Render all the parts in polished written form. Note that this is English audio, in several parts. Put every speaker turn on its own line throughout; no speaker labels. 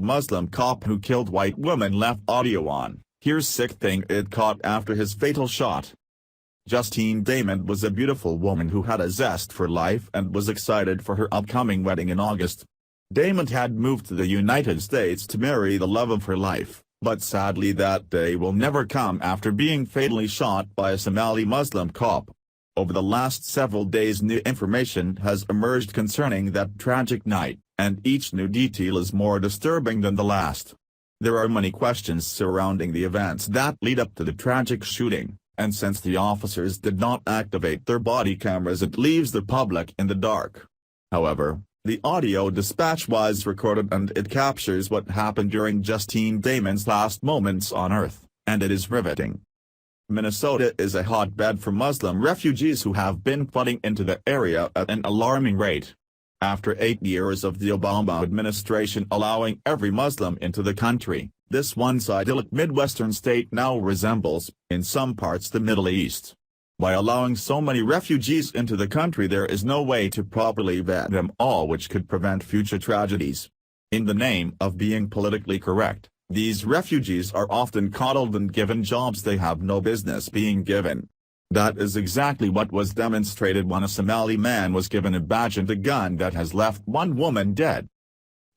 Muslim cop who killed white woman left audio on. Here's sick thing it caught after his fatal shot. Justine Damon was a beautiful woman who had a zest for life and was excited for her upcoming wedding in August. Damon had moved to the United States to marry the love of her life, but sadly that day will never come after being fatally shot by a Somali Muslim cop. Over the last several days new information has emerged concerning that tragic night, and each new detail is more disturbing than the last. There are many questions surrounding the events that lead up to the tragic shooting, and since the officers did not activate their body cameras it leaves the public in the dark. However, the audio dispatch was recorded and it captures what happened during Justine Damon's last moments on Earth, and it is riveting. Minnesota is a hotbed for Muslim refugees who have been flooding into the area at an alarming rate. After 8 years of the Obama administration allowing every Muslim into the country, this once idyllic Midwestern state now resembles, in some parts, the Middle East. By allowing so many refugees into the country there is no way to properly vet them all, which could prevent future tragedies. In the name of being politically correct, these refugees are often coddled and given jobs they have no business being given. That is exactly what was demonstrated when a Somali man was given a badge and a gun that has left one woman dead.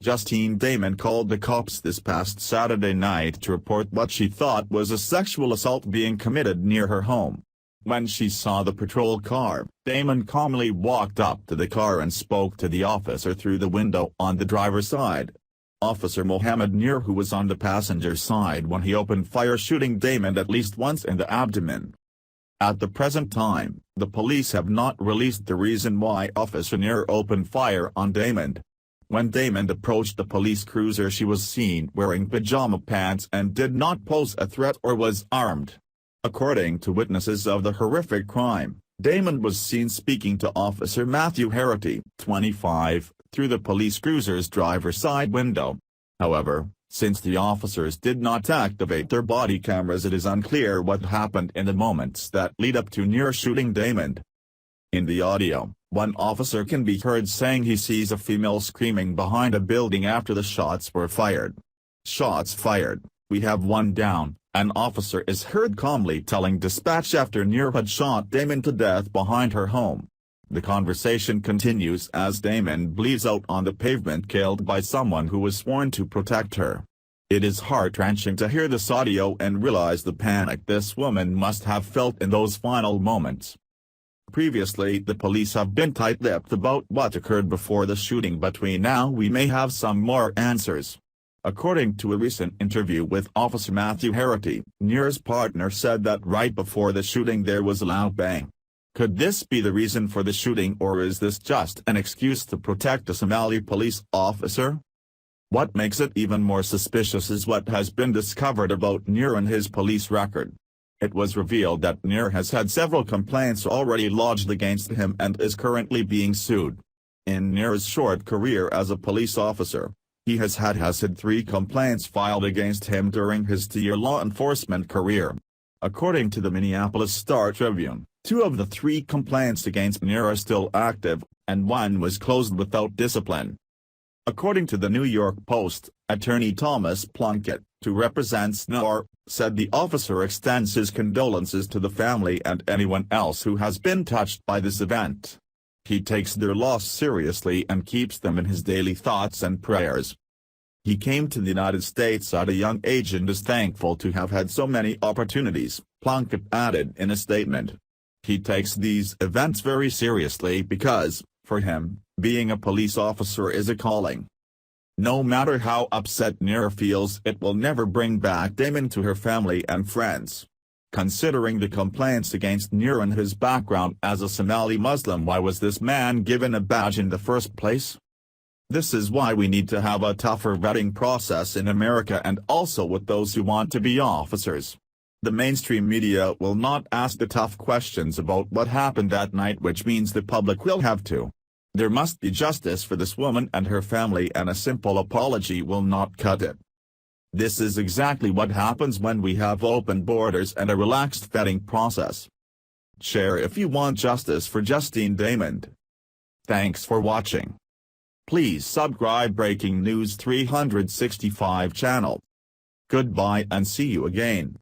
Justine Damon called the cops this past Saturday night to report what she thought was a sexual assault being committed near her home. When she saw the patrol car, Damon calmly walked up to the car and spoke to the officer through the window on the driver's side. Officer Mohammed Nir, who was on the passenger side when he opened fire, shooting Damon at least once in the abdomen. At the present time, the police have not released the reason why Officer Nir opened fire on Damon. When Damon approached the police cruiser she was seen wearing pajama pants and did not pose a threat or was armed. According to witnesses of the horrific crime, Damon was seen speaking to Officer Matthew Harity, 25, through the police cruiser's driver's side window. However, since the officers did not activate their body cameras it is unclear what happened in the moments that lead up to Nir shooting Damon. In the audio, one officer can be heard saying he sees a female screaming behind a building after the shots were fired. "Shots fired, we have one down," an officer is heard calmly telling dispatch after Nir had shot Damon to death behind her home. The conversation continues as Damon bleeds out on the pavement, killed by someone who was sworn to protect her. It is heart-wrenching to hear this audio and realize the panic this woman must have felt in those final moments. Previously the police have been tight-lipped about what occurred before the shooting, but now we may have some more answers. According to a recent interview with Officer Matthew Harity, Nir's partner said that right before the shooting there was a loud bang. Could this be the reason for the shooting, or is this just an excuse to protect a Somali police officer? What makes it even more suspicious is what has been discovered about Nir and his police record. It was revealed that Nir has had several complaints already lodged against him and is currently being sued. In Nir's short career as a police officer, he has had 3 complaints filed against him during his 2-year law enforcement career. According to the Minneapolis Star-Tribune, 2 of the 3 complaints against Nir are still active, and 1 was closed without discipline. According to the New York Post, attorney Thomas Plunkett, who represents Nir, said the officer extends his condolences to the family and anyone else who has been touched by this event. He takes their loss seriously and keeps them in his daily thoughts and prayers. He came to the United States at a young age and is thankful to have had so many opportunities, Plunkett added in a statement. He takes these events very seriously because, for him, being a police officer is a calling. No matter how upset Nir feels, it will never bring back Damon to her family and friends. Considering the complaints against Nir and his background as a Somali Muslim, why was this man given a badge in the first place? This is why we need to have a tougher vetting process in America and also with those who want to be officers. The mainstream media will not ask the tough questions about what happened that night, which means the public will have to. There must be justice for this woman and her family, and a simple apology will not cut it. This is exactly what happens when we have open borders and a relaxed vetting process. Share if you want justice for Justine Damon. Thanks for watching. Please subscribe Breaking News 365 channel. Goodbye and see you again.